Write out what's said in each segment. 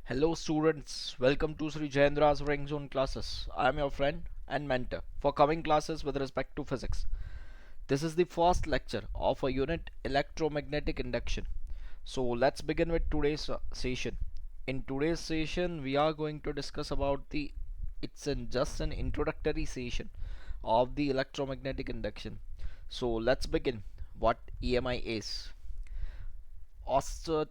Hello students, welcome to Sri Jayendra's Ring Zone classes. I am your friend and mentor for coming classes with respect to physics. This is the first lecture of a unit electromagnetic induction. So let's begin with today's session. In today's session we are going to discuss about the just an introductory session of the electromagnetic induction. So let's begin what EMI is. Oersted,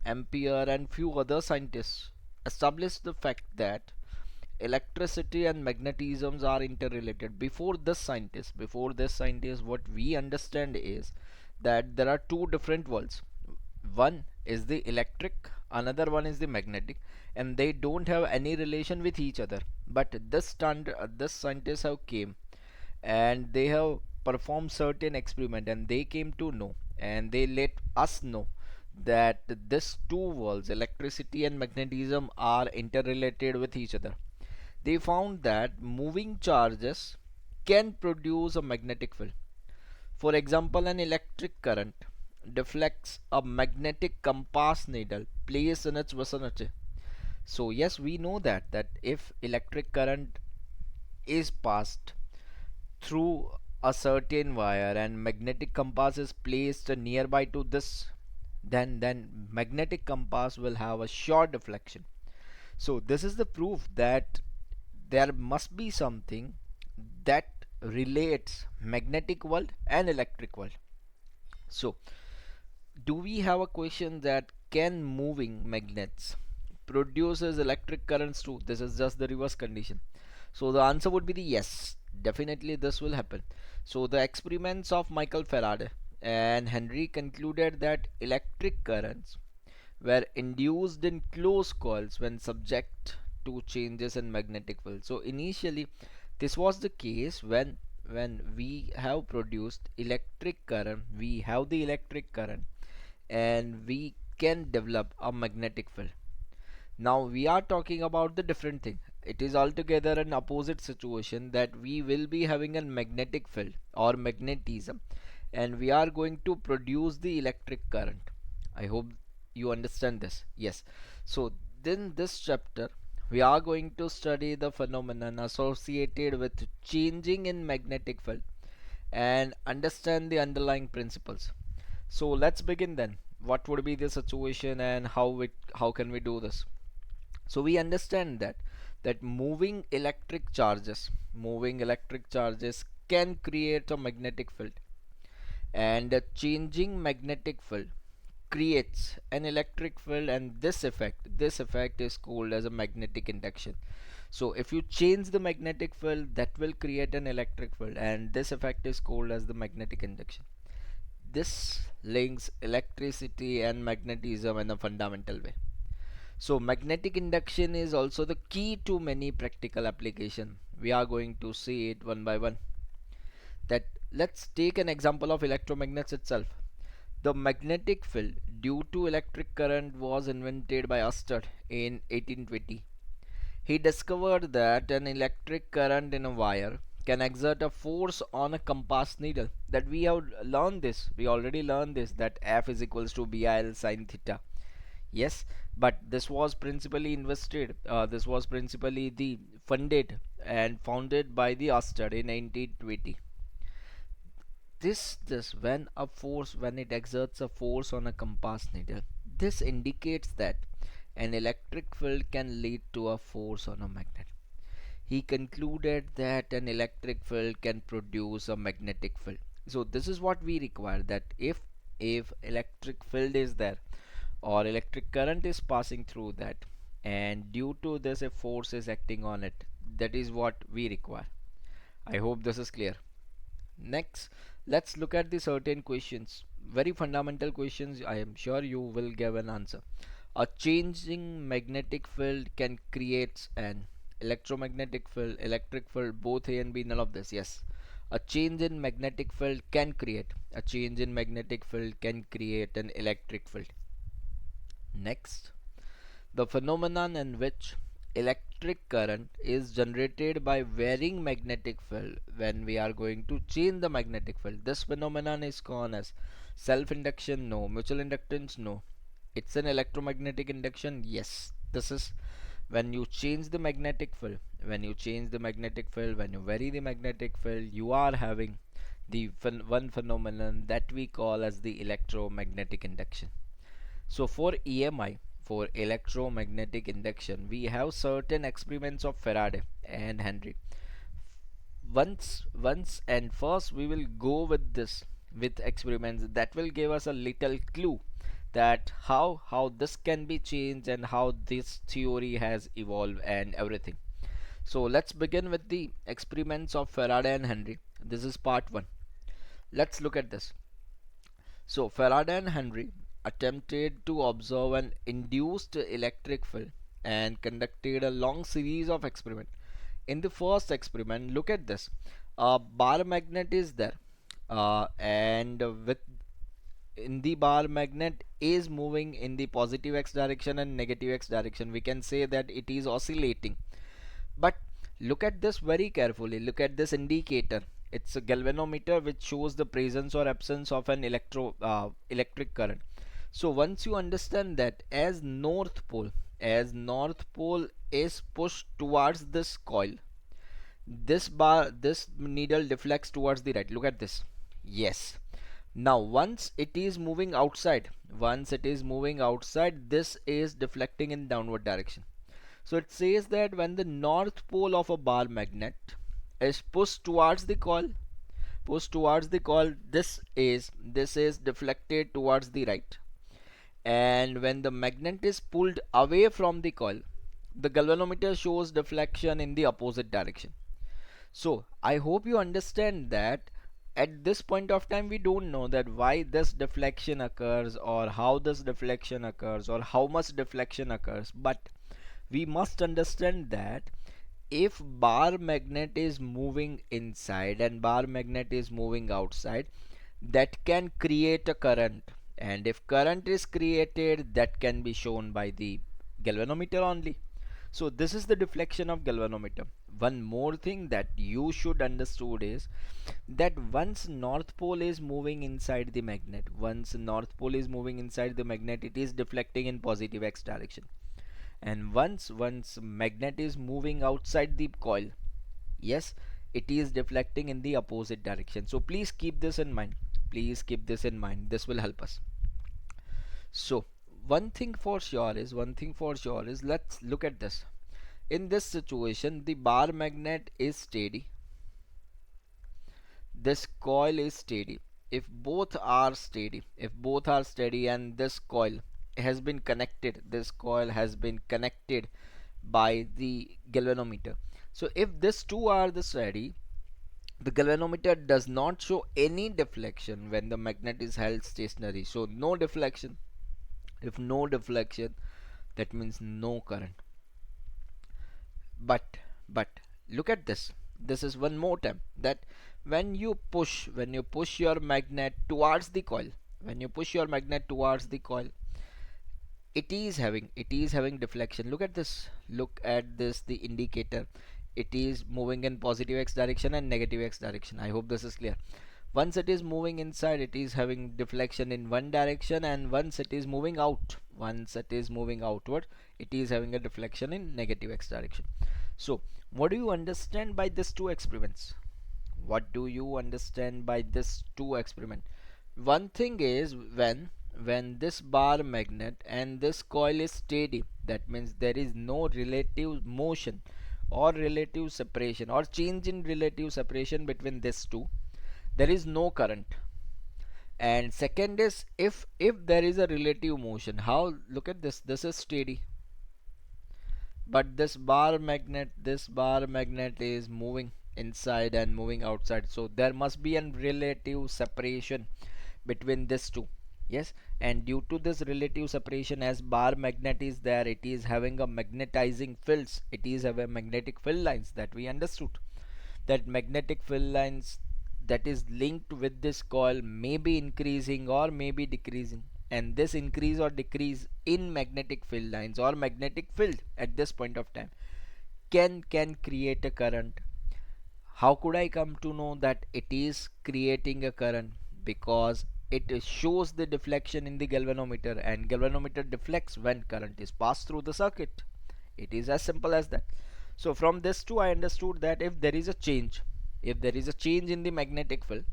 Ampere, and few other scientists established the fact that electricity and magnetisms are interrelated. Before this scientist, what we understand is that there are two different worlds. One is the electric, another one is the magnetic, and they don't have any relation with each other. But this scientists have came and they have performed certain experiment and they came to know and they let us know that these two worlds, electricity and magnetism, are interrelated with each other. They found that moving charges can produce a magnetic field. For example, an electric current deflects a magnetic compass needle placed in its vicinity. So yes, we know that if electric current is passed through a certain wire and magnetic compass is placed nearby to this, then magnetic compass will have a short deflection. So this is the proof that there must be something that relates magnetic world and electric world. So do we have a question that can moving magnets produces electric currents too? This is just the reverse condition. So the answer would be the yes, definitely this will happen. So the experiments of Michael Faraday and Henry concluded that electric currents were induced in closed coils when subject to changes in magnetic field. So initially this was the case when we have produced electric current, we have the electric current and we can develop a magnetic field. Now we are talking about the different thing. It is altogether an opposite situation that we will be having a magnetic field or magnetism and we are going to produce the electric current. I hope you understand this. Yes. So then this chapter we are going to study the phenomenon associated with changing in magnetic field and understand the underlying principles. So let's begin then. What would be the situation and how can we do this? So we understand that moving electric charges can create a magnetic field, and a changing magnetic field creates an electric field, and this effect is called as a magnetic induction. So if you change the magnetic field, that will create an electric field, and this effect is called as the magnetic induction. This links electricity and magnetism in a fundamental way. So magnetic induction is also the key to many practical application. We are going to see it one by one. That let's take an example of electromagnets itself. The magnetic field due to electric current was invented by Oersted in 1820. He discovered that an electric current in a wire can exert a force on a compass needle. That we have learned this. We already learned this, that F is equals to BIL sine theta. Yes, but this was principally the funded and founded by the Oersted in 1920. This when it exerts a force on a compass needle, this indicates that an electric field can lead to a force on a magnet. He concluded that an electric field can produce a magnetic field. So this is what we require, that if electric field is there or electric current is passing through that, and due to this a force is acting on it, that is what we require. I hope this is clear. Next, let's look at the certain questions, very fundamental questions. I am sure you will give an answer. A changing magnetic field can create an electromagnetic field, electric field, both A and B, none of this. Yes, a change in magnetic field can create an electric field. Next, the phenomenon in which electric current is generated by varying magnetic field when we are going to change the magnetic field. This phenomenon is called as self induction. No. Mutual inductance. No. It's an electromagnetic induction. Yes. This is when you change the magnetic field. When you change the magnetic field, when you vary the magnetic field, you are having the one phenomenon that we call as the electromagnetic induction. So for EMI, for electromagnetic induction, we have certain experiments of Faraday and Henry. Once and first we will go with this, with experiments that will give us a little clue that how this can be changed and how this theory has evolved and everything. So let's begin with the experiments of Faraday and Henry. This is part 1. Let's look at this. So Faraday and Henry attempted to observe an induced electric field and conducted a long series of experiments. In the first experiment, look at this. A bar magnet is there, and with in the bar magnet is moving in the positive x direction and negative x direction. We can say that it is oscillating. But look at this very carefully. Look at this indicator. It's a galvanometer which shows the presence or absence of an electric current. So once you understand that as north pole is pushed towards this coil, this needle deflects towards the right. Look at this. Yes. Now once it is moving outside, this is deflecting in downward direction. So it says that when the north pole of a bar magnet is pushed towards the coil, this is deflected towards the right. And when the magnet is pulled away from the coil, the galvanometer shows deflection in the opposite direction. So I hope you understand that at this point of time we don't know that why this deflection occurs or how this deflection occurs or how much deflection occurs, but we must understand that if bar magnet is moving inside and bar magnet is moving outside, that can create a current, and if current is created, that can be shown by the galvanometer only. So this is the deflection of galvanometer. One more thing that you should understood is that once north pole is moving inside the magnet, it is deflecting in positive x direction. And once magnet is moving outside the coil, yes, it is deflecting in the opposite direction. So please keep this in mind. This will help us. So one thing for sure is let's look at this. In this situation, the bar magnet is steady, this coil is steady. If both are steady and this coil has been connected by the galvanometer. So if these two are the steady, the galvanometer does not show any deflection when the magnet is held stationary. So no deflection. If no deflection, that means no current. But look at this. This is one more time that when you push your magnet towards the coil, it is having deflection. Look at this, the indicator. It is moving in positive x direction and negative x direction. I hope this is clear. Once it is moving inside, it is having deflection in one direction, and once it is moving outward, it is having a deflection in negative x direction. So what do you understand by these two experiments? One thing is, when this bar magnet and this coil is steady, that means there is no relative motion or relative separation or change in relative separation between these two. There is no current. And second is, if there is a relative motion, how? Look at this. This is steady, but this bar magnet is moving inside and moving outside, so there must be a relative separation between these two. Yes, and due to this relative separation, as bar magnet is there, it is having a magnetizing fields, it is having magnetic field lines that we understood. That magnetic field lines that is linked with this coil may be increasing or may be decreasing, and this increase or decrease in magnetic field lines or magnetic field at this point of time can create a current. How could I come to know that it is creating a current? Because it shows the deflection in the galvanometer, and galvanometer deflects when current is passed through the circuit. It is as simple as that. So from this too I understood that if there is a change in the magnetic field,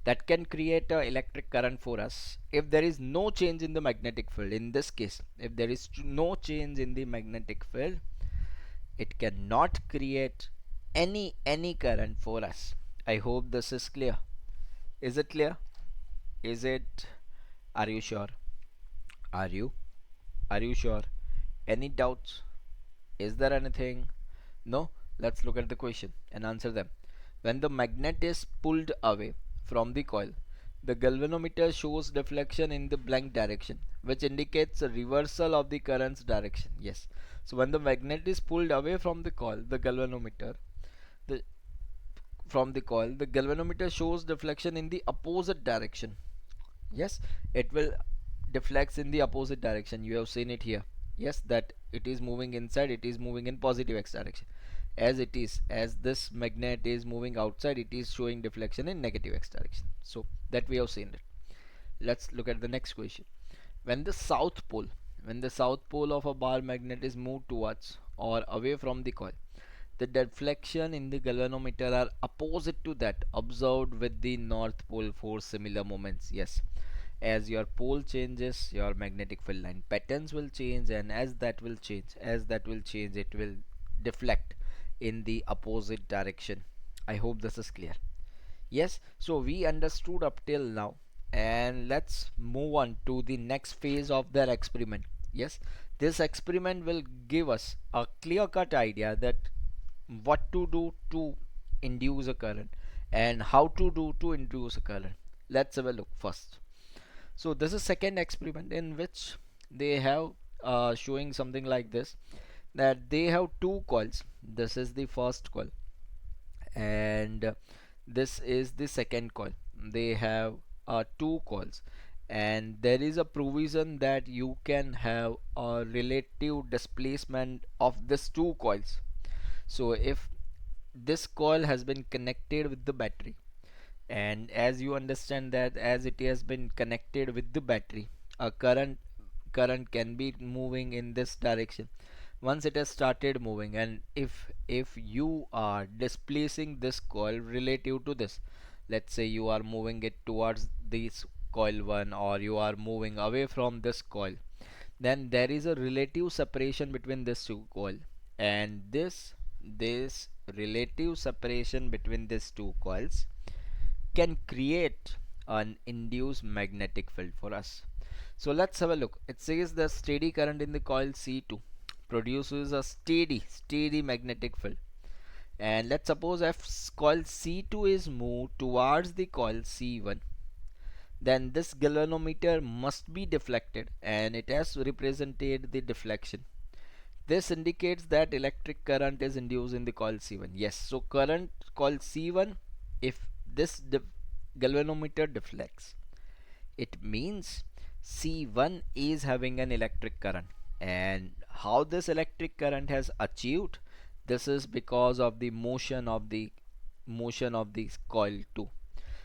that can create a electric current for us. If there is no change in the magnetic field, in this case if there is no change in the magnetic field, it cannot create any current for us. I hope this is clear. Is it clear? Is it? Are you sure? Are you? Are you sure? Any doubts? Is there anything? No? Let's look at the question and answer them. When the magnet is pulled away from the coil, the galvanometer shows deflection in the blank direction, which indicates a reversal of the current's direction. Yes. So when the magnet is pulled away from the coil, the the galvanometer shows deflection in the opposite direction. Yes, it will deflects in the opposite direction. You have seen it here. Yes, that it is moving inside, it is moving in positive x direction. As this magnet is moving outside, it is showing deflection in negative x direction. So that we have seen it. Let's look at the next question. When the south pole, when the south pole of a bar magnet is moved towards or away from the coil, the deflection in the galvanometer are opposite to that observed with the north pole for similar moments. Yes, as your pole changes, your magnetic field line patterns will change, and as that will change, it will deflect in the opposite direction. I hope this is clear. Yes, so we understood up till now, and let's move on to the next phase of their experiment. Yes, this experiment will give us a clear cut idea that what to do to induce a current and how to do to induce a current. Let's have a look first. So this is second experiment in which they have showing something like this, that they have two coils. This is the first coil, and this is the second coil. They have two coils, and there is a provision that you can have a relative displacement of these two coils. So if this coil has been connected with the battery, and as you understand that as it has been connected with the battery, a current can be moving in this direction. Once it has started moving, and if you are displacing this coil relative to this, let's say you are moving it towards this coil 1, or you are moving away from this coil, then there is a relative separation between this two coil, and this relative separation between these two coils can create an induced magnetic field for us. So let's have a look. It says the steady current in the coil C2 produces a steady magnetic field. And let's suppose if coil C2 is moved towards the coil C1, then this galvanometer must be deflected, and it has represented the deflection. This indicates that electric current is induced in the coil C1. Yes, so current coil C1, if this galvanometer deflects, it means C1 is having an electric current. And how this electric current has achieved? This is because of the motion of the coil 2.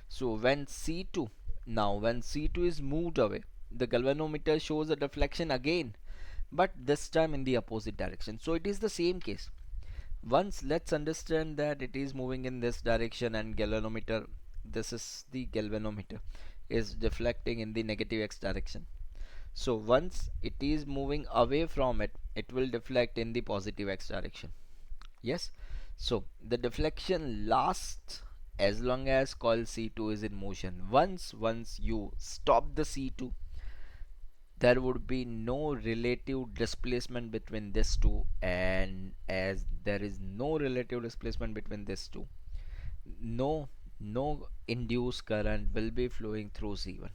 So when C2 is moved away, the galvanometer shows a deflection again, but this time in the opposite direction. So it is the same case. Once let's understand that it is moving in this direction, and galvanometer, this is the galvanometer, is deflecting in the negative x direction. So once it is moving away from it, it will deflect in the positive x direction. Yes, so the deflection lasts as long as coil C2 is in motion. Once you stop the C2, there would be no relative displacement between these two, and as there is no relative displacement between these two, no induced current will be flowing through C1.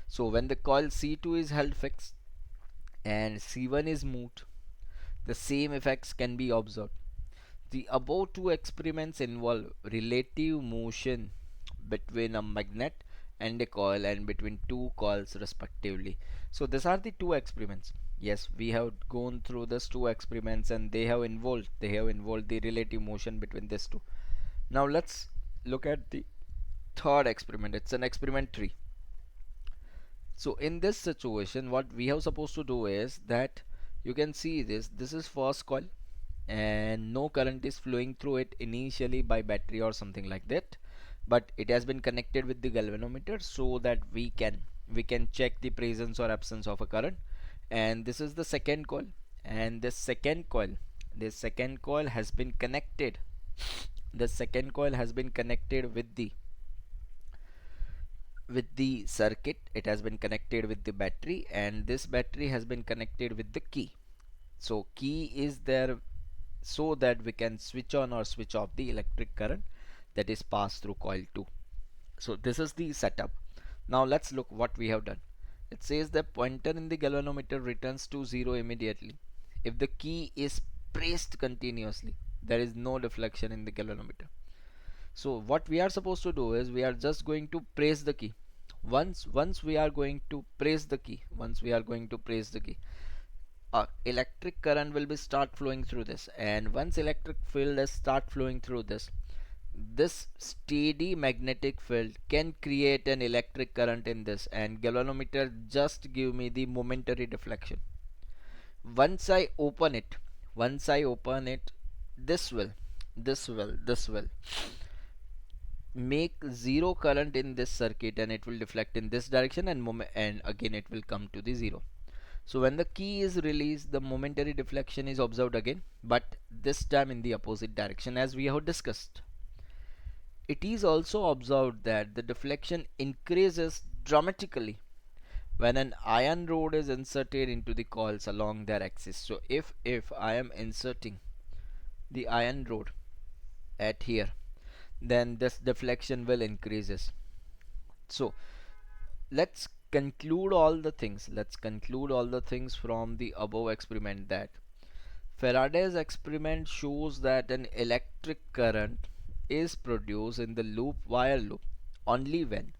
So when the coil C2 is held fixed and C1 is moved, the same effects can be observed. The above two experiments involve relative motion between a magnet and a coil, and between two coils respectively. So these are the two experiments. Yes, we have gone through these two experiments, and they have involved the relative motion between these two. Now let's look at the third experiment. It's an experiment 3. So in this situation, what we have supposed to do is that you can see this is first coil, and no current is flowing through it initially by battery or something like that, but it has been connected with the galvanometer so that we can check the presence or absence of a current. And this is the second coil, and this second coil has been connected, the second coil has been connected with the circuit. It has been connected with the battery, and this battery has been connected with the key. So key is there so that we can switch on or switch off the electric current that is passed through coil 2. So this is the setup. Now let's look what we have done. It says the pointer in the galvanometer returns to 0 immediately if the key is pressed continuously. There is no deflection in the galvanometer. So what we are supposed to do is we are just going to press the key. Once we are going to press the key, electric current will be start flowing through this, and once electric field is start flowing through this steady magnetic field can create an electric current in this, and galvanometer just give me the momentary deflection. Once I open it once I open it, this will make zero current in this circuit, and it will deflect in this direction, and again it will come to the zero. So when the key is released, the momentary deflection is observed again, but this time in the opposite direction as we have discussed. It is also observed that the deflection increases dramatically when an iron rod is inserted into the coils along their axis. So if I am inserting the iron rod at here, then this deflection will increases. So let's conclude all the things from the above experiment, that Faraday's experiment shows that an electric current is produced in the wire loop only when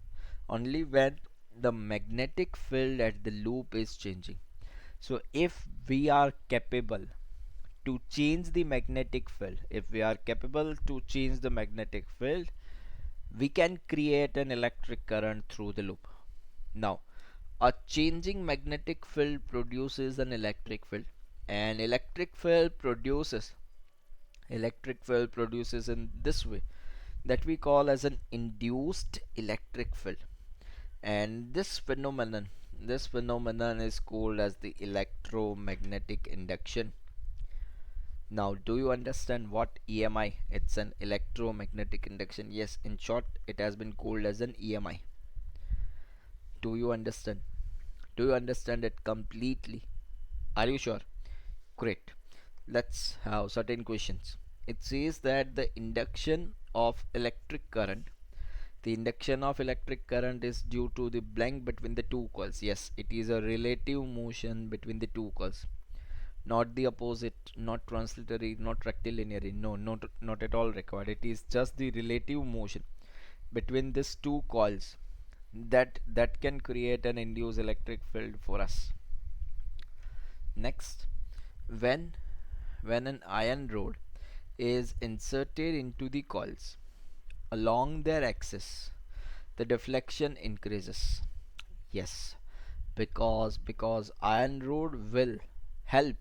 only when the magnetic field at the loop is changing. So if we are capable to change the magnetic field, we can create an electric current through the loop. Now, a changing magnetic field produces an electric field, and electric field produces in this way, that we call as an induced electric field. And this phenomenon is called as the electromagnetic induction. Now, do you understand what EMI? It's an electromagnetic induction. Yes, in short, it has been called as an EMI. Do you understand? Do you understand it completely? Are you sure? Great. Let's have certain questions. It says that the induction of electric current is due to the blank between the two coils. Yes, it is a relative motion between the two coils, not the opposite, not translatory, not rectilinear. No, not at all required. It is just the relative motion between these two coils that can create an induced electric field for us. Next, when an iron rod is inserted into the coils along their axis, the deflection increases. Yes, because iron rod help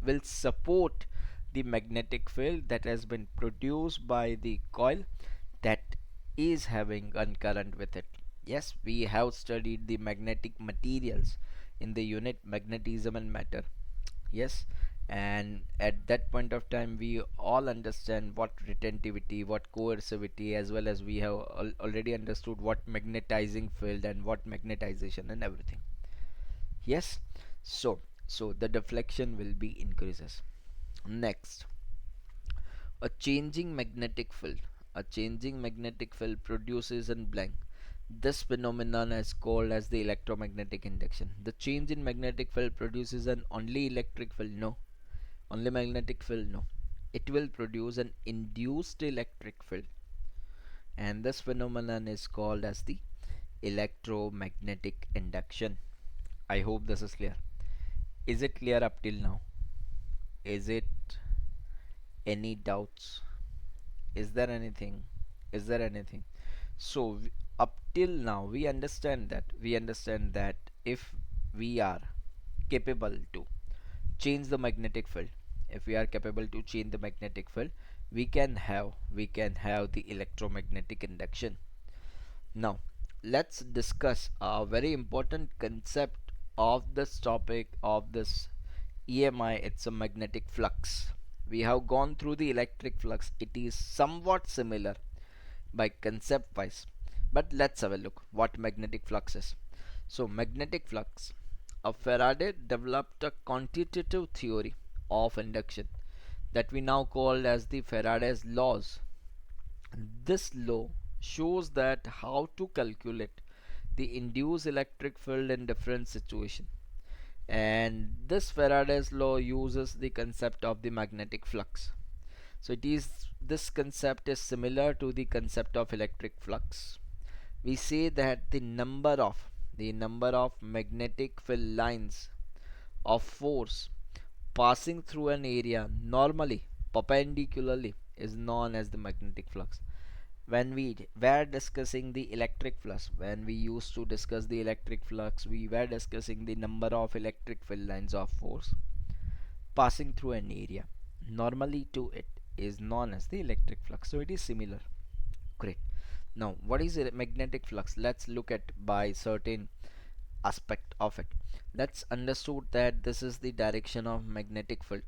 will support the magnetic field that has been produced by the coil that is having a current with it. Yes, we have studied the magnetic materials in the unit magnetism and matter. Yes, and at that point of time we all understand what retentivity, what coercivity, as well as we have already understood what magnetizing field and what magnetization and everything. Yes, so the deflection will be increases. Next, a changing magnetic field. A changing magnetic field produces in blank. This phenomenon is called as the electromagnetic induction. The change in magnetic field produces an only electric field. No, only magnetic field. No, it will produce an induced electric field, and this phenomenon is called as the electromagnetic induction. I hope this is clear. Is it clear up till now? Is it any doubts? Is there anything? So up till now we understand that if we are capable to change the magnetic field, if we are capable to change the magnetic field, we can have the electromagnetic induction. Now let's discuss a very important concept of this topic of this EMI. It's a magnetic flux. We have gone through the electric flux. It is somewhat similar by concept wise, but let's have a look what magnetic flux is. So magnetic flux, a Faraday developed a quantitative theory of induction that we now call as the Faraday's laws. This law shows that how to calculate the induced electric field in different situations, and this Faraday's law uses the concept of the magnetic flux. So it is, this concept is similar to the concept of electric flux. We say that the number of magnetic field lines of force passing through an area normally perpendicularly is known as the magnetic flux. When we were discussing the electric flux, when we used to discuss the electric flux, we were discussing the number of electric field lines of force passing through an area normally to it is known as the electric flux. So it is similar. Great. Now what is a magnetic flux? Let's look at by certain aspect of it. Let's understood that this is the direction of magnetic field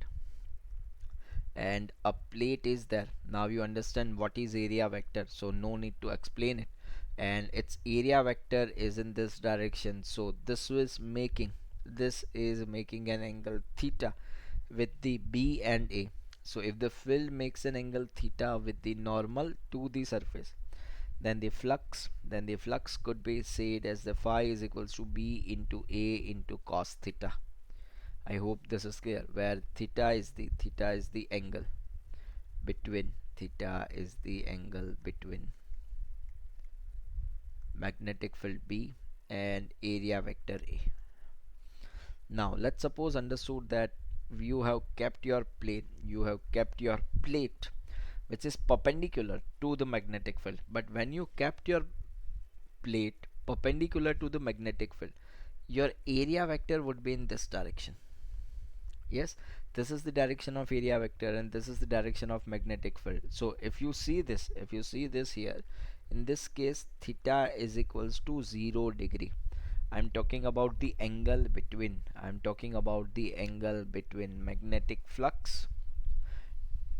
and a plate is there. Now you understand what is area vector, so no need to explain it. And its area vector is in this direction, so this is making an angle theta with the B and A. So if the field makes an angle theta with the normal to the surface, then the flux could be said as the phi is equals to B into A into cos theta. I hope this is clear, where theta is the angle between magnetic field B and area vector A. Now let's suppose understood that you have kept your plate which is perpendicular to the magnetic field, but when you kept your plate perpendicular to the magnetic field, your area vector would be in this direction. Yes, this is the direction of area vector and this is the direction of magnetic field. So if you see this here, in this case theta is equals to 0 degree. I'm talking about the angle between magnetic flux,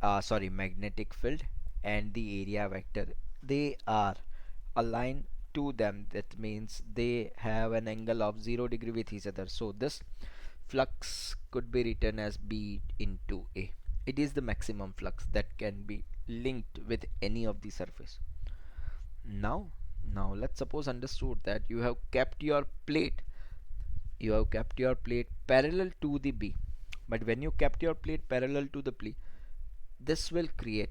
magnetic field and the area vector. They are aligned to them, that means they have an angle of 0 degree with each other. So this flux could be written as B into A. It is the maximum flux that can be linked with any of the surface. Now let's suppose understood that you have kept your plate parallel to the B, but when you kept your plate parallel to the B, this will create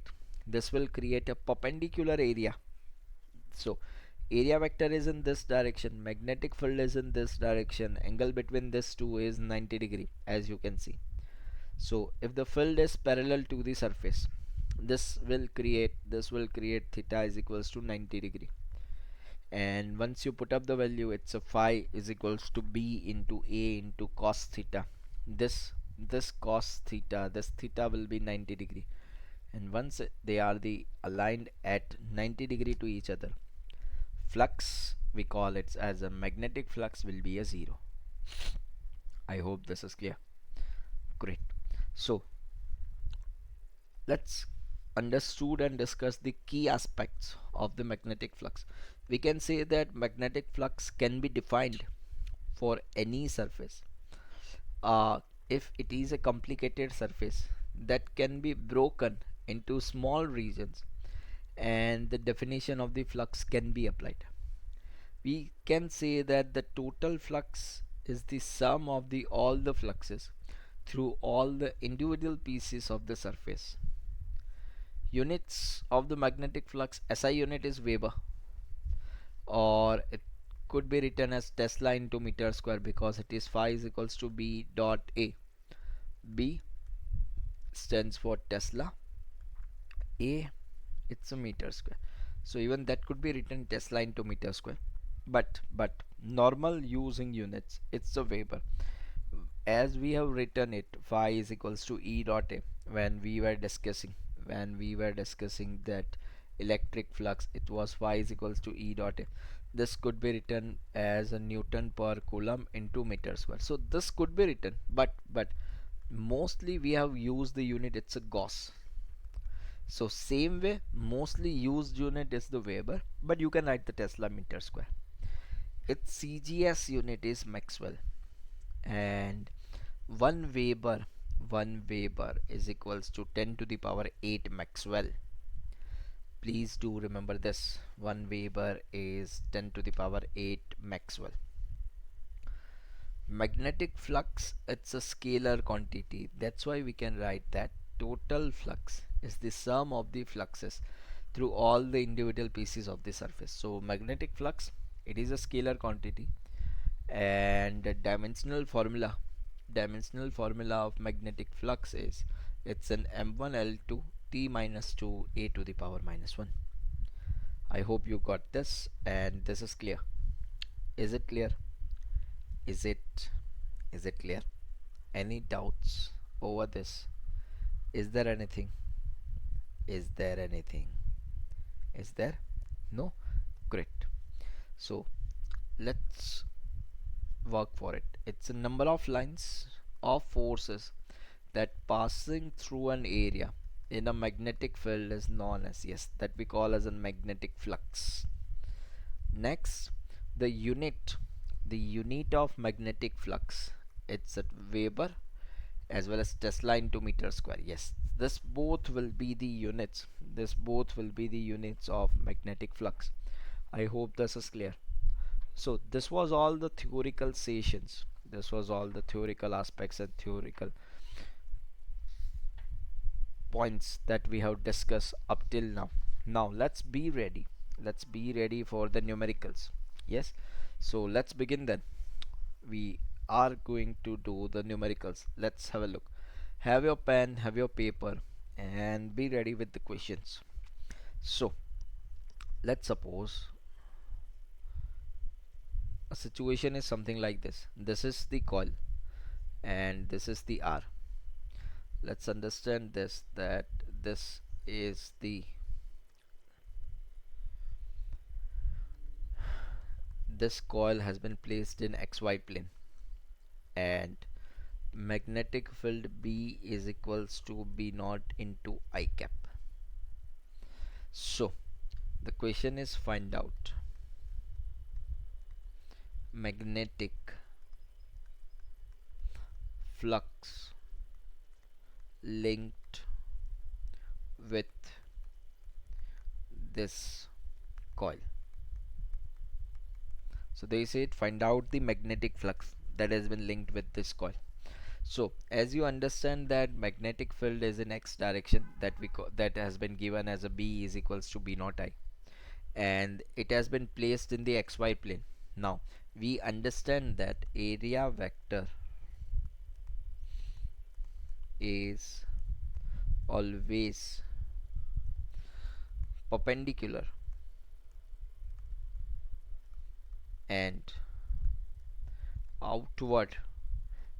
a perpendicular area. So area vector is in this direction, magnetic field is in this direction, angle between this two is 90 degree, as you can see. So if the field is parallel to the surface, this will create theta is equals to 90 degree. And once you put up the value, it's a phi is equals to B into A into cos theta. This theta will be 90 degree, and once they are the aligned at 90 degree to each other, flux, we call it as a magnetic flux, will be a 0. I hope this is clear. Great. So let's understood and discuss the key aspects of the magnetic flux. We can say that magnetic flux can be defined for any surface. If it is a complicated surface, that can be broken into small regions and the definition of the flux can be applied. We can say that the total flux is the sum of the all the fluxes through all the individual pieces of the surface. Units of the magnetic flux, SI unit is Weber, or it could be written as Tesla into meter square, because it is phi is equals to B dot A. B stands for Tesla, A, it's a meter square, so even that could be written Tesla into meter square. But Normal using units, it's a Weber. As we have written it, phi is equals to E dot A. when we were discussing when we were discussing that electric flux, it was phi is equals to E dot A. This could be written as a Newton per coulomb into meter square. So this could be written, but mostly we have used the unit, it's a Gauss. So same way, mostly used unit is the Weber, but you can write the Tesla meter square. Its CGS unit is Maxwell, and 1 Weber 1 Weber is equals to 10 to the power 8 Maxwell. Please do remember this. 1 Weber is 10 to the power 8 Maxwell. Magnetic flux, it's a scalar quantity. That's why we can write that total flux is the sum of the fluxes through all the individual pieces of the surface. So magnetic flux, it is a scalar quantity, and the dimensional formula of magnetic flux is, it's an m1l2 t minus 2 a to the power minus 1. I hope you got this and this is clear. Is it clear? Is it is it clear? Any doubts over this? Is there anything? Is there anything? Is there? No? Great. So let's work for it. It's a number of lines of forces that passing through an area in a magnetic field is known as, yes, that we call as a magnetic flux. Next, the unit of magnetic flux, it's at Weber as well as Tesla into meter square. Yes, this both will be the units. This both will be the units of magnetic flux. I hope this is clear. So this was all the theoretical sessions. This was all the theoretical aspects and theoretical points that we have discussed up till now. Now let's be ready. Let's be ready for the numericals. Yes. So let's begin then. We are going to do the numericals. Let's have a look. Have your pen, have your paper, and be ready with the questions. So let's suppose a situation is something like this. This is the coil and this is the R. Let's understand this, that this is the this coil has been placed in XY plane, and magnetic field B is equals to B naught into I cap. So the question is, find out magnetic flux linked with this coil. So they said find out the magnetic flux that has been linked with this coil. So as you understand that magnetic field is in x direction, that that has been given as a B is equals to B naught I, and it has been placed in the xy plane. Now we understand that area vector is always perpendicular and outward.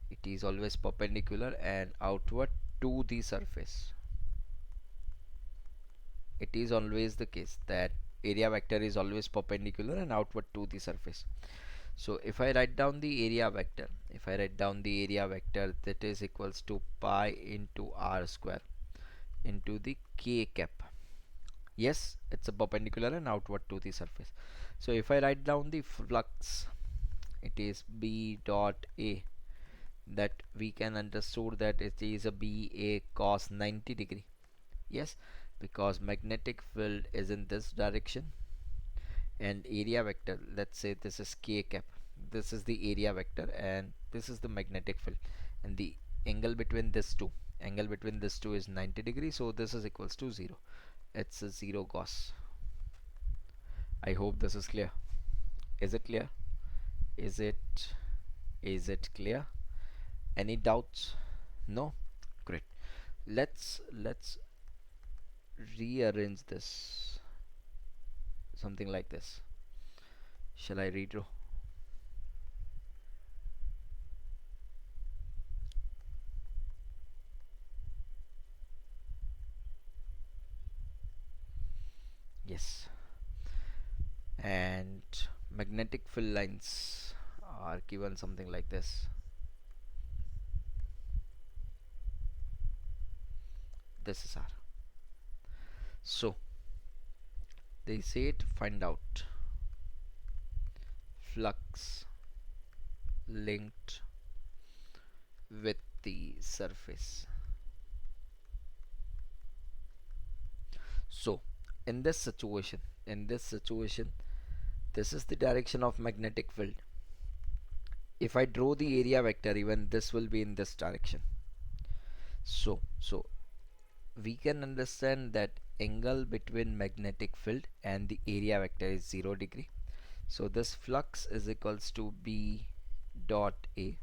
It is always perpendicular and outward to the surface. It is always the case that area vector is always perpendicular and outward to the surface. So if I write down the area vector, that is equals to pi into r square into the k cap. Yes, it's a perpendicular and outward to the surface. So if I write down the flux, it is B dot A, that we can understood that it is a B A cos 90 degree. Yes, because magnetic field is in this direction, and area vector, let's say this is k cap, this is the area vector and this is the magnetic field, and the angle between this two is 90 degrees, so this is equals to 0. It's a 0 Gauss. I hope this is clear. Is it clear? Is it clear? Any doubts? No? Great. Let's rearrange this something like this. Shall I redraw? Yes. And magnetic field lines are given something like this. This is R. So they say to find out flux linked with the surface. So in this situation, this is the direction of magnetic field. If I draw the area vector, even this will be in this direction. So we can understand that angle between magnetic field and the area vector is 0 degree. So this flux is equals to B dot A,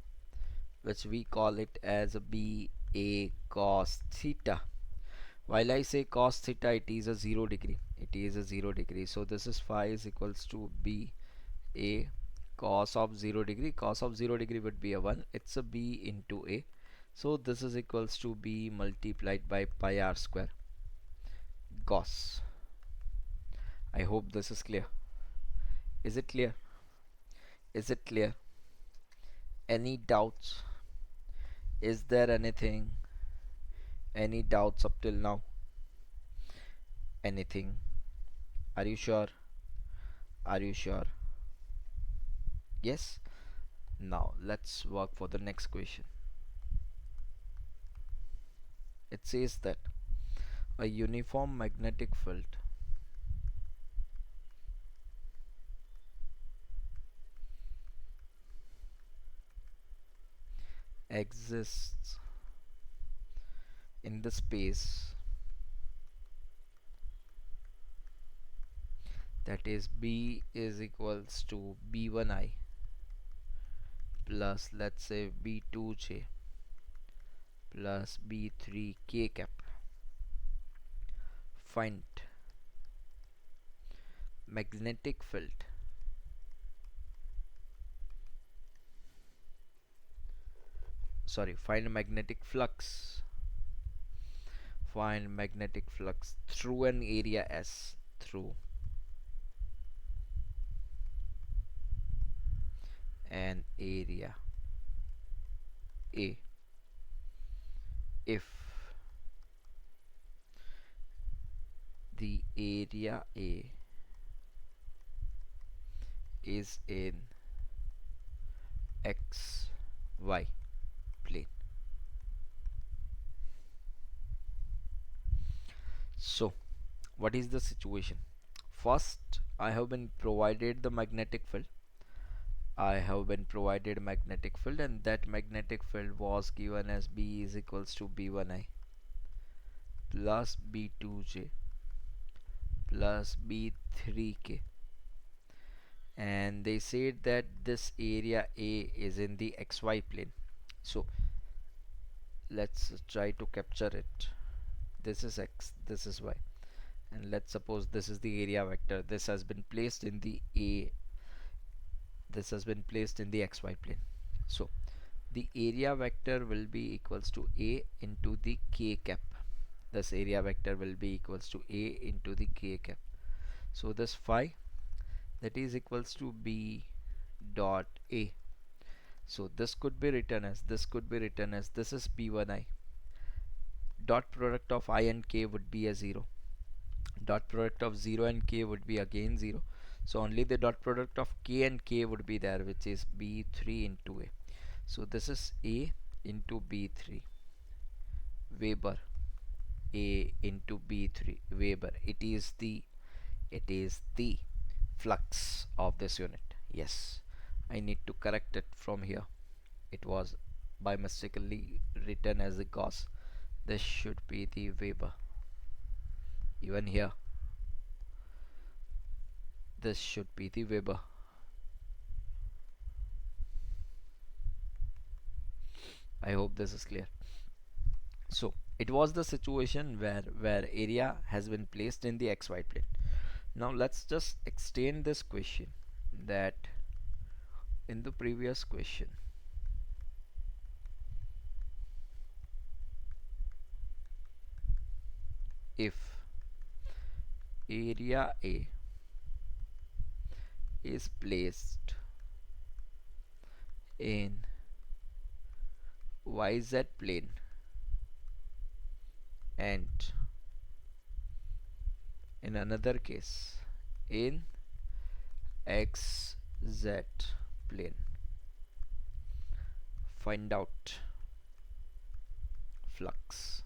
which we call it as B A cos theta. While I say cos theta, it is a 0 degree. It is a 0 degree. So this is phi is equals to B A cos of 0 degree. Cos of 0 degree would be a 1. It's a B into A. So this is equals to B multiplied by pi r square cos. I hope this is clear. Is it clear? Is it clear? Any doubts? Is there anything? Any doubts up till now? Anything? Are you sure? Are you sure? Yes? Now let's work for the next question. It says that a uniform magnetic field exists in the space that is B is equals to B1I plus, let's say, B2J plus B3K cap. Find magnetic field find magnetic flux. Find magnetic flux through an area S, through an area A, if the area A is in XY plane. So what is the situation? First, I have been provided the magnetic field. I have been provided magnetic field, and that magnetic field was given as B is equals to B1I plus B2J plus B3K, and they said that this area A is in the XY plane. So let's try to capture it. This is X, this is Y, and let's suppose this is the area vector. This has been placed in the XY plane. So the area vector will be equals to A into the K cap. This area vector will be equals to A into the K cap. So this phi, that is equals to B dot A. So this could be written as this is P1I. Dot product of I and K would be a 0. Dot product of 0 and K would be again 0. So only the dot product of K and K would be there, which is B3 into A. So this is A into B3 Weber, A into B3 Weber. It is the flux of this unit. Yes, I need to correct it from here. It was by mistakenly written as the Gauss. This should be the Weber. Even here, this should be the Weber. I hope this is clear. So it was the situation where area has been placed in the XY plane. Now let's just extend this question, that in the previous question, if area A is placed in YZ plane and in another case in XZ plane, find out flux.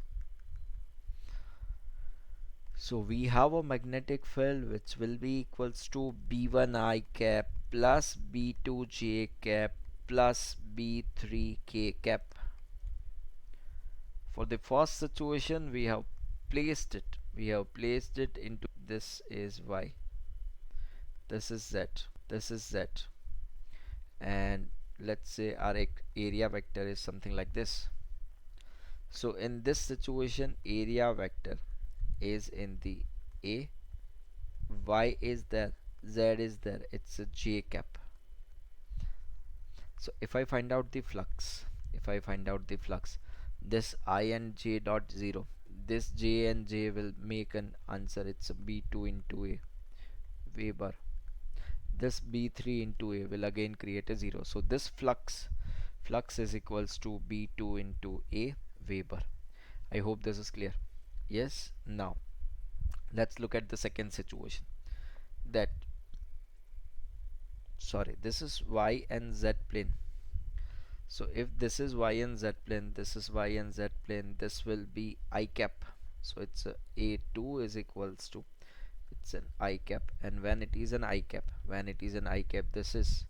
So we have a magnetic field which will be equals to B1 I cap plus B2 J cap plus B3 K cap. For the first situation we have placed it into, this is Y, this is Z, this is Z, and let's say our area vector is something like this. So in this situation area vector is in the A, Y is there, Z is there, it's a J cap. So if I find out the flux, this I and J dot 0, this J and J will make an answer, it's a B2 into A Weber. This B3 into A will again create a 0. So this flux is equals to B2 into A Weber. I hope this is clear. Yes. Now let's look at the second situation. That, sorry, this is Y and Z plane. So if this is Y and Z plane, this is Y and Z plane, this will be I cap. So it's a A2 is equals to, it's an I cap, and when it is an I cap, this is,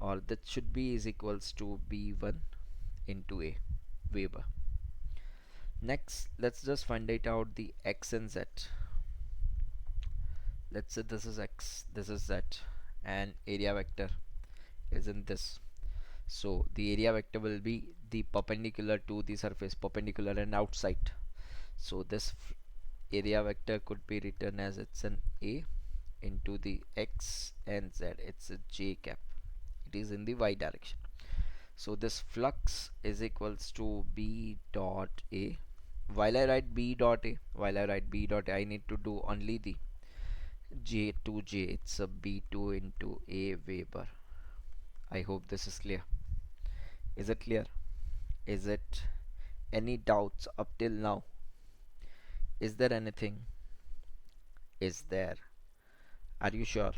or that should be, is equals to B1 into A Weber. Next let's just find it out the X and Z. Let's say this is X, this is Z, and area vector is in this. So the area vector will be the perpendicular to the surface, perpendicular and outside. So this area vector could be written as, it's an A into the X and Z, it's a J cap, it is in the Y direction. So this flux is equals to B dot A. While I write B dot A, I need to do only the J to J, it's a B2 into A Weber. I hope this is clear. Is it clear? Is it any doubts up till now? Is there anything? Is there? Are you sure?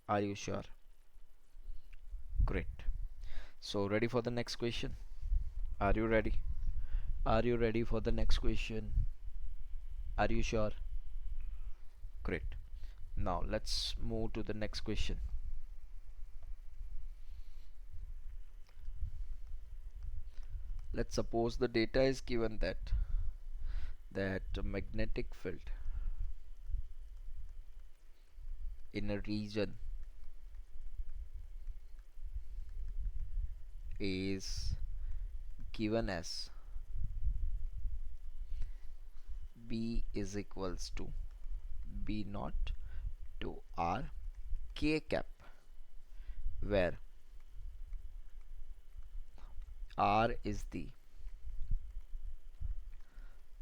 Are you sure? Great. So ready for the next question? Are you ready? Are you ready for the next question? Are you sure? Great. Now let's move to the next question. Let's suppose the data is given that a magnetic field in a region is given as B is equals to B naught to R K cap, where R is the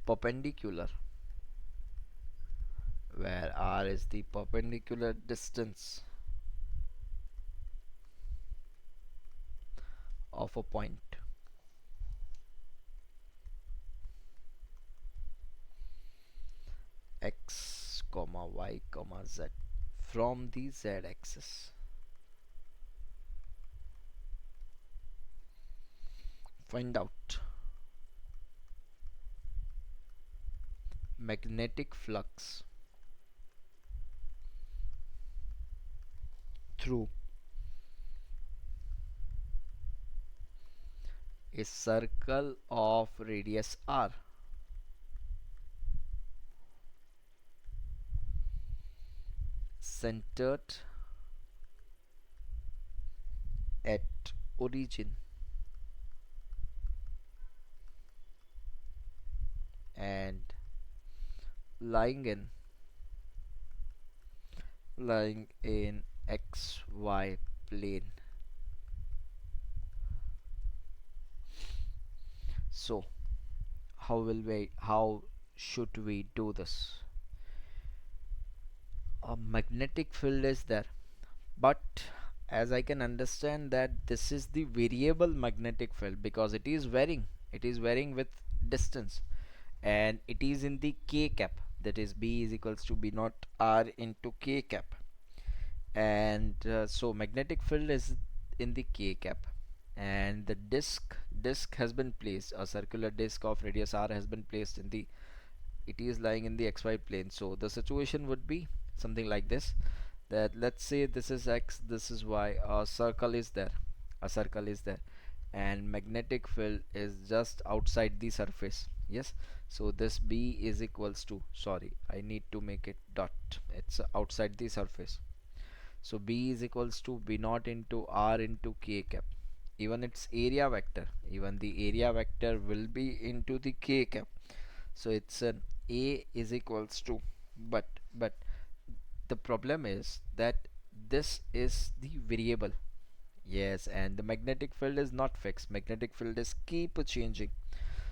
perpendicular, distance of a point x comma y comma z from the z axis. Find out magnetic flux through a circle of radius r centered at origin and lying in xy plane. So how should we do this? A magnetic field is there, but as I can understand that this is the variable magnetic field because it is varying with distance, and it is in the k cap, that is B is equals to B naught R into k cap. And so magnetic field is in the k cap, and the disk has been placed, a circular disk of radius r has been placed in the, it is lying in the xy plane. So the situation would be something like this, that let's say this is x, this is y, a circle is there, a circle is there, and magnetic field is just outside the surface. Yes, so this B is equals to, sorry, I need to make it dot, it's outside the surface. So B is equals to B naught into R into K cap. Even its area vector, even the area vector will be into the K cap. So it's an A is equals to, but the problem is that this is the variable. Yes, and the magnetic field is not fixed. Magnetic field is keep changing.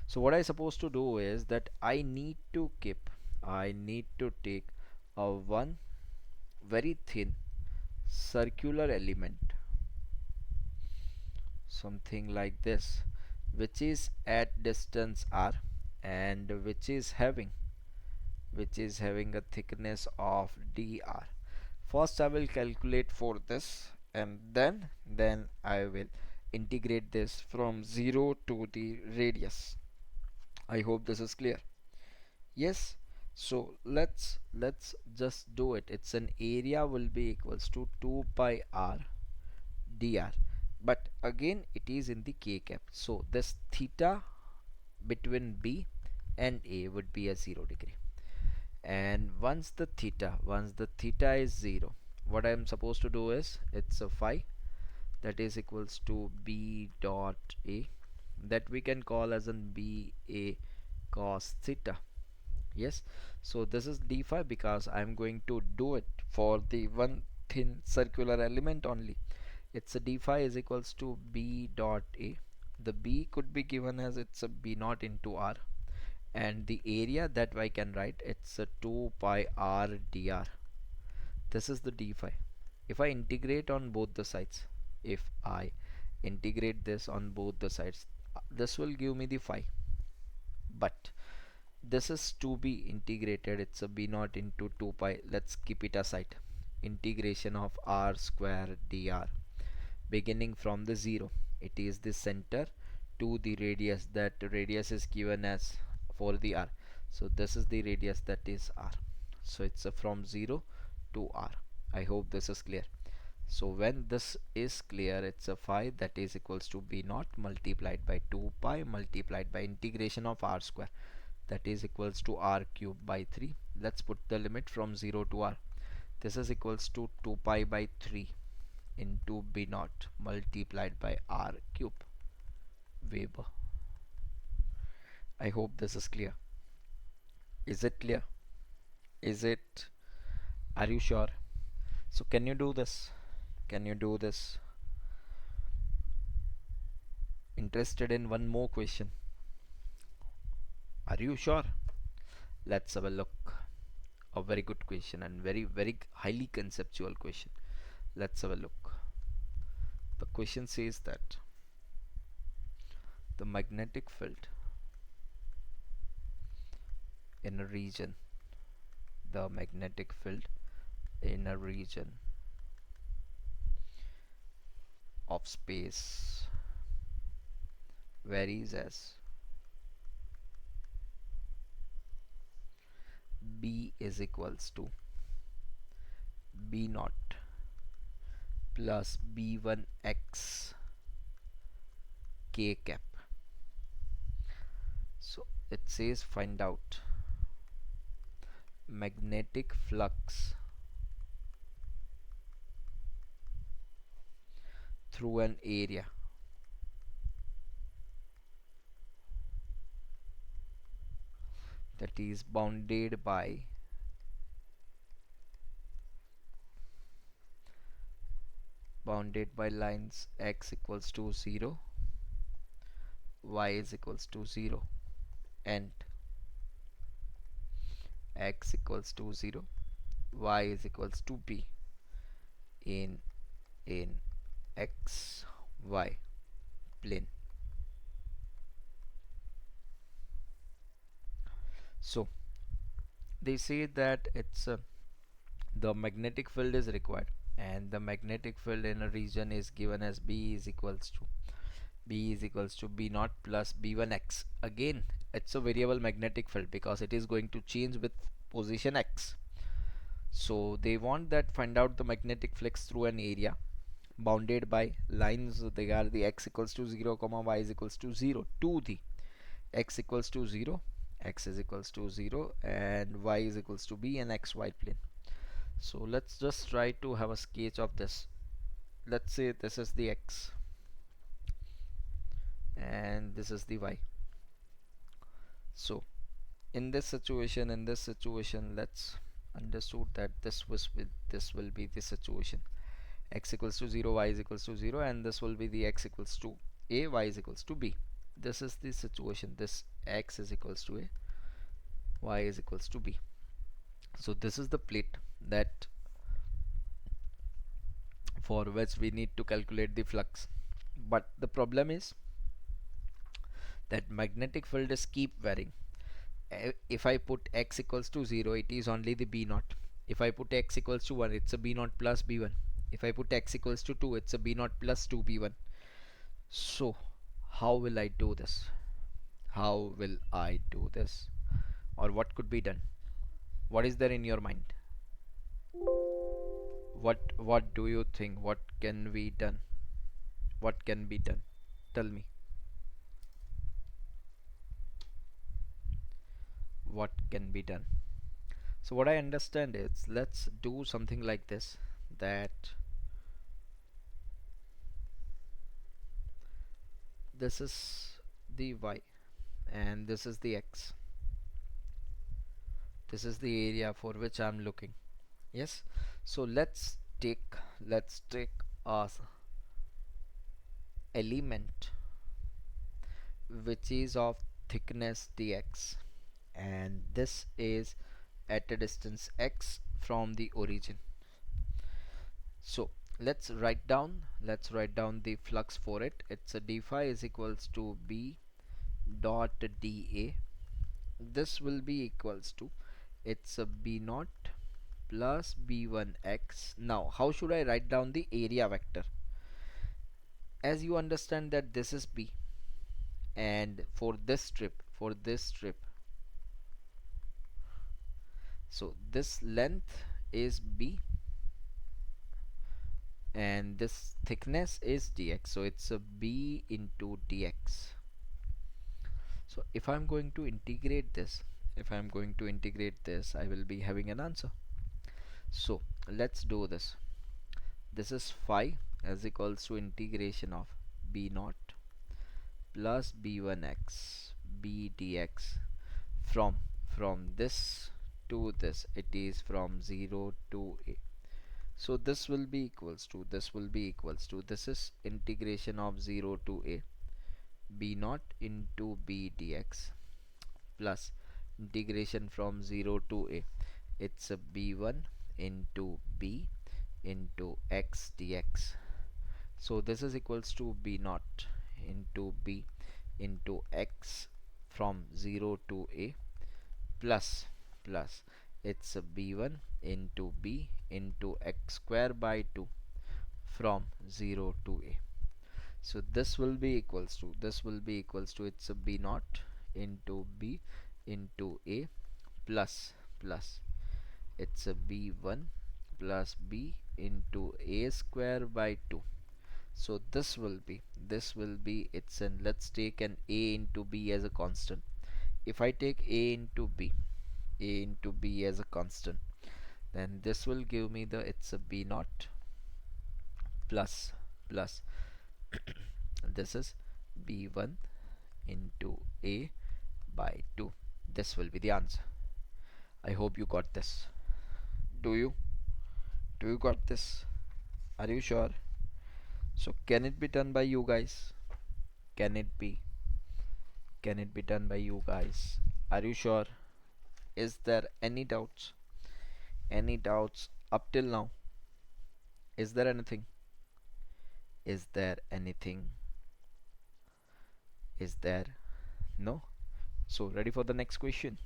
So what I supposed to do is that I need to take a one very thin circular element, something like this, which is at distance r, and which is having a thickness of dr. First I will calculate for this, and then I will integrate this from 0 to the radius. I hope this is clear. Yes, so let's just do it. It's an area will be equals to 2 pi r dr, but again it is in the k cap, so this theta between b and a would be a 0 degree. And once the theta is 0, what I am supposed to do is, it's a phi that is equals to b dot a, that we can call as an b a cos theta. Yes, so this is d phi because I am going to do it for the one thin circular element only. It's a d phi is equals to b dot a. The b could be given as it's a b naught into r, and the area that I can write, it's a 2 pi r dr. This is the d phi. If I integrate on both the sides, if I integrate this on both the sides, this will give me the phi, but this is to be integrated, it's a b naught into 2 pi, let's keep it aside, integration of r square dr, beginning from the 0, it is the center, to the radius, that radius is given as for the r, so this is the radius, that is r. So it's a from 0 to r. I hope this is clear. So when this is clear, it's a phi that is equals to b naught multiplied by 2 pi multiplied by integration of r square, that is equals to r cube by 3. Let's put the limit from 0 to r. This is equals to 2 pi by 3 into b naught multiplied by r cube Weber. I hope this is clear. Is it clear? Is it? Are you sure? So can you do this? Can you do this? Interested in one more question? Are you sure? Let's have a look. A very good question and very highly conceptual question. Let's have a look. The question says that the magnetic field in a region, the magnetic field in a region of space varies as B is equals to B naught plus B1x k cap. So it says find out magnetic flux through an area that is bounded by lines x equals to 0, y is equals to 0, and x equals to 0, y is equals to b in x y plane. So they say that it's the magnetic field is required, and the magnetic field in a region is given as b naught plus b1x. Again, it's a variable magnetic field because it is going to change with position x. So they want that find out the magnetic flux through an area bounded by lines. They are the x equals to 0 comma y is equals to 0 to the x equals to 0, x is equals to 0, and y is equals to b and xy plane. So let's just try to have a sketch of this. Let's say this is the x and this is the y. So in this situation, let's understood that this will be the situation. X equals to 0, y is equals to 0, and this will be the x equals to a, y is equals to b. This is the situation. This x is equals to a, y is equals to b. So this is the plate that for which we need to calculate the flux. But the problem is that magnetic field is keep varying. If I put x equals to 0, it is only the b naught. If I put x equals to 1, it's a b naught plus b1. If I put x equals to 2, it's a b naught plus 2b1. So how will I do this? How will I do this? Or what could be done? What is there in your mind? What do you think? What can be done? What can be done? Tell me. What can be done? So what I understand is, let's do something like this, that this is the y and this is the x. This is the area for which I'm looking. Yes. So let's take a element which is of thickness dx, and this is at a distance x from the origin. So let's write down the flux for it. It's a d phi is equals to b dot dA. This will be equals to, it's a b naught plus b1x. Now how should I write down the area vector? As you understand that this is b, and for this strip, so this length is b and this thickness is dx, so it's a b into dx. So if I'm going to integrate this, I will be having an answer. So let's do this. This is phi as equals to integration of b naught plus b1x b dx from this to this. It is from 0 to a. So this is integration of 0 to a b naught into b dx plus integration from 0 to a, it's a b1 into b into x dx. So this is equals to b naught into b into x from 0 to a plus it's a b1 into b into x square by 2 from 0 to a. So this will be equals to it's a b naught into b into a plus it's a b1 plus b into a square by 2. So this will be it's an, let's take an a into b as a constant. If I take a into b as a constant, then this will give me the, it's a b naught plus this is b1 into a by 2. This will be the answer. I hope you got this. Do you do you got this? Are you sure? So can it be done by you guys? Can it be can it be done by you guys? Are you sure? Is there any doubts? Any doubts up till now? Is there anything? Is there anything? Is there? No? So ready for the next question?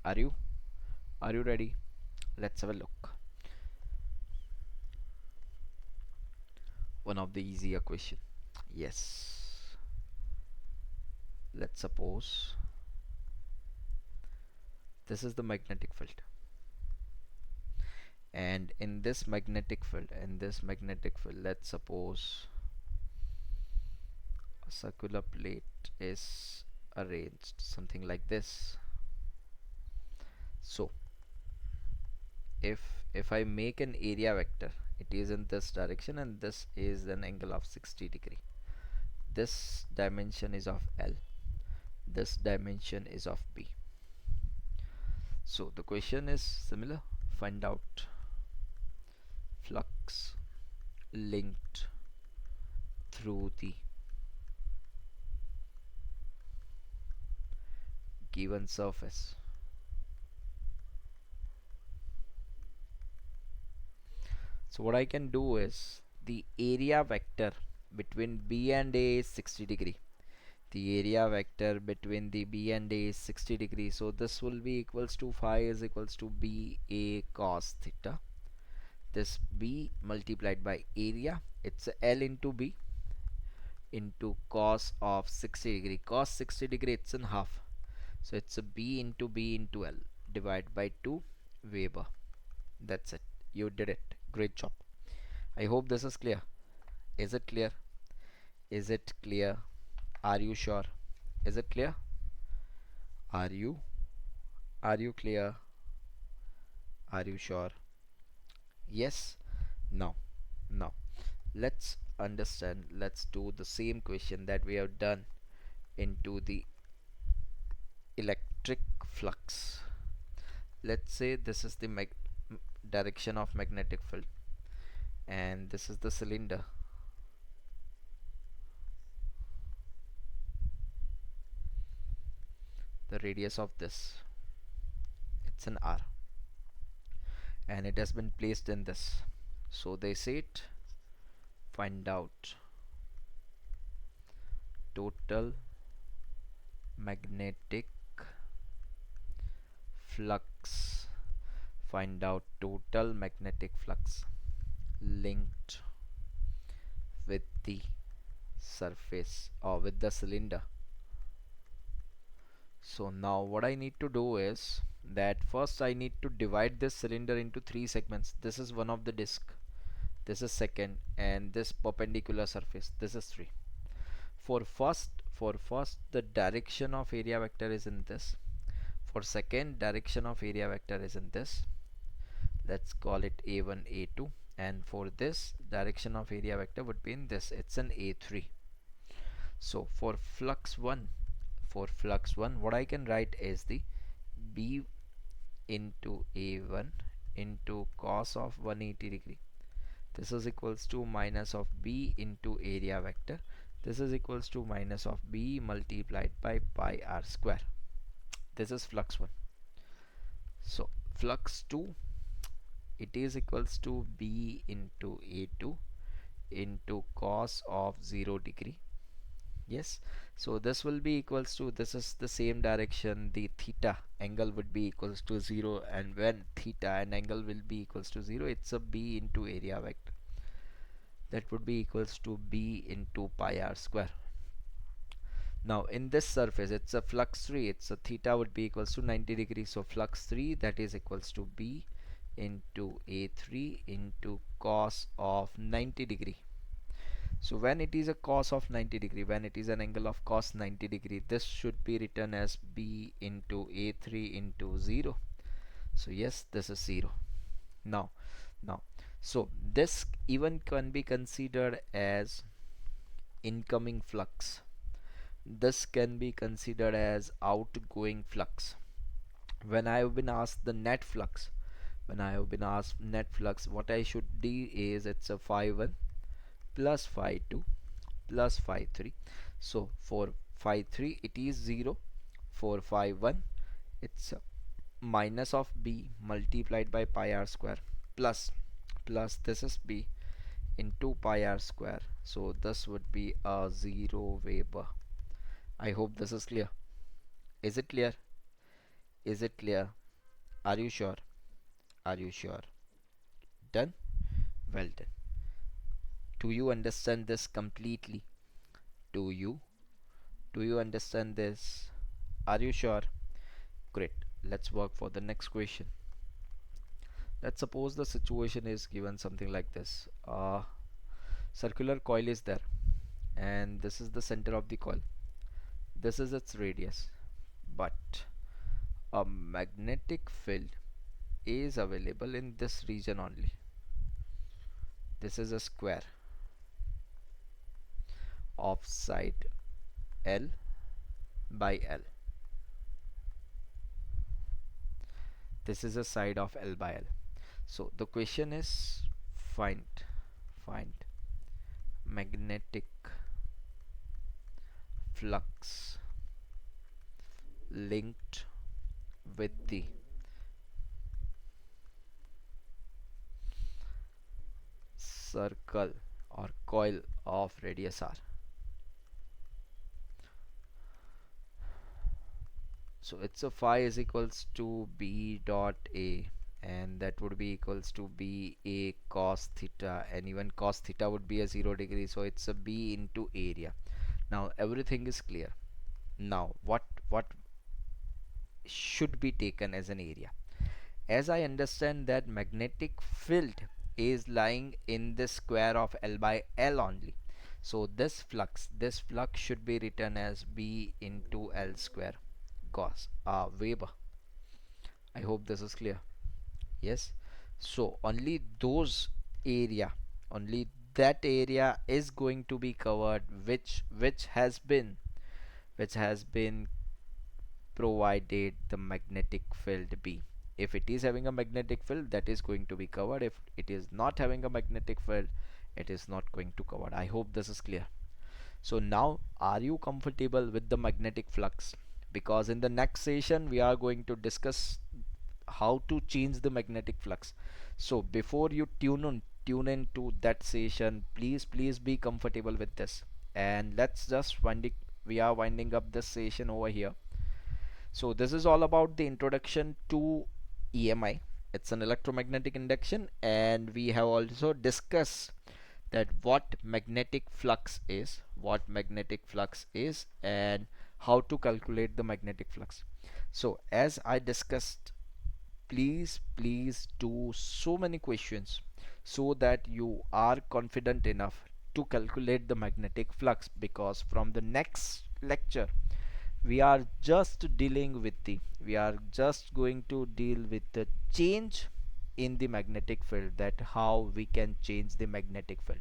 Are you? Are you ready? Let's have a look. One of the easier question. Yes. Let's suppose this is the magnetic field, and in this magnetic field, let's suppose a circular plate is arranged something like this. So if I make an area vector, it is in this direction and this is an angle of 60 degree. This dimension is of L, this dimension is of B. So the question is similar. Find out flux linked through the given surface. So what I can do is, the area vector between B and A is 60 degree. The area vector between the B and A is 60 degree. So this will be equals to phi is equals to B A cos theta. This B multiplied by area, it's L into B into cos of 60 degree. Cos 60 degree, it's in half. So it's a B into L divided by 2 Weber. That's it. You did it. Great job. I hope this is clear. Is it clear? Is it clear? Are you sure? Is it clear? Are you? Are you clear? Are you sure? Yes? Now, now, let's understand. Let's do the same question that we have done into the electric flux. Let's say this is the direction of magnetic field, and this is the cylinder. The radius of this, it's an R, and it has been placed in this. So they say it, find out total magnetic flux, find out total magnetic flux linked with the surface or with the cylinder. So now what I need to do is that first I need to divide this cylinder into 3 segments. This is one of the disc, this is second, and this perpendicular surface, this is 3. For first the direction of area vector is in this. For second, direction of area vector is in this. Let's call it A1 A2, and for this direction of area vector would be in this, it's an A3. So for flux 1, what I can write is the B into A1 into cos of 180 degree. This is equals to minus of B into area vector. This is equals to minus of B multiplied by pi r square. This is flux 1. So flux 2, it is equals to B into A2 into cos of 0 degree. Yes, so this will be equals to, this is the same direction, the theta angle would be equals to 0, and when theta and angle will be equals to 0, it's a B into area vector, that would be equals to B into pi r square. Now in this surface, it's a flux 3, it's a theta would be equals to 90 degrees. So flux 3, that is equals to B into A3 into cos of 90 degree. So when it is a cos of 90 degree, when it is an angle of cos 90 degree, this should be written as B into A3 into 0. So yes, this is 0. Now, so this even can be considered as incoming flux. This can be considered as outgoing flux. When I have been asked the net flux, what I should do is, it's a phi 1 plus phi 2 plus phi 3. So for phi 3 it is 0, for phi 1 it's minus of b multiplied by pi r square plus this is b into pi r square. So this would be a 0 Weber. I hope this is clear. Is it clear? Is it clear? Are you sure? Are you sure? Done? Well done. Do you understand this completely? Do you? Do you understand this? Are you sure? Great. Let's work for the next question. Let's suppose the situation is given something like this. Circular coil is there, and this is the center of the coil. This is its radius, but a magnetic field is available in this region only. This is a square of side L by L. This is a side of L by L. So the question is find magnetic flux linked with the circle or coil of radius r. So it's a phi is equals to b dot a, and that would be equals to b a cos theta, and even cos theta would be a 0 degree, so it's a b into area. Now everything is clear. Now what should be taken as an area? As I understand that magnetic field is lying in the square of L by L only. So this flux should be written as B into L square cos Weber. I hope this is clear. Yes. So only those area, only that area is going to be covered which has been provided the magnetic field B. If it is having a magnetic field, that is going to be covered. If it is not having a magnetic field, it is not going to cover. I hope this is clear. So now, are you comfortable with the magnetic flux? Because in the next session we are going to discuss how to change the magnetic flux. So before you tune in to that session, please be comfortable with this. And let's just we are winding up this session over here. So this is all about the introduction to EMI. It's an electromagnetic induction, and we have also discussed that what magnetic flux is, and how to calculate the magnetic flux. So as I discussed, please do so many questions so that you are confident enough to calculate the magnetic flux, because from the next lecture we are just going to deal with the change in the magnetic field, that how we can change the magnetic field.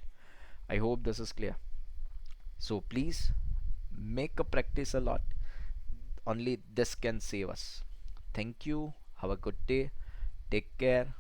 I hope this is clear. So please make a practice a lot. Only this can save us. Thank you. Have a good day. Take care.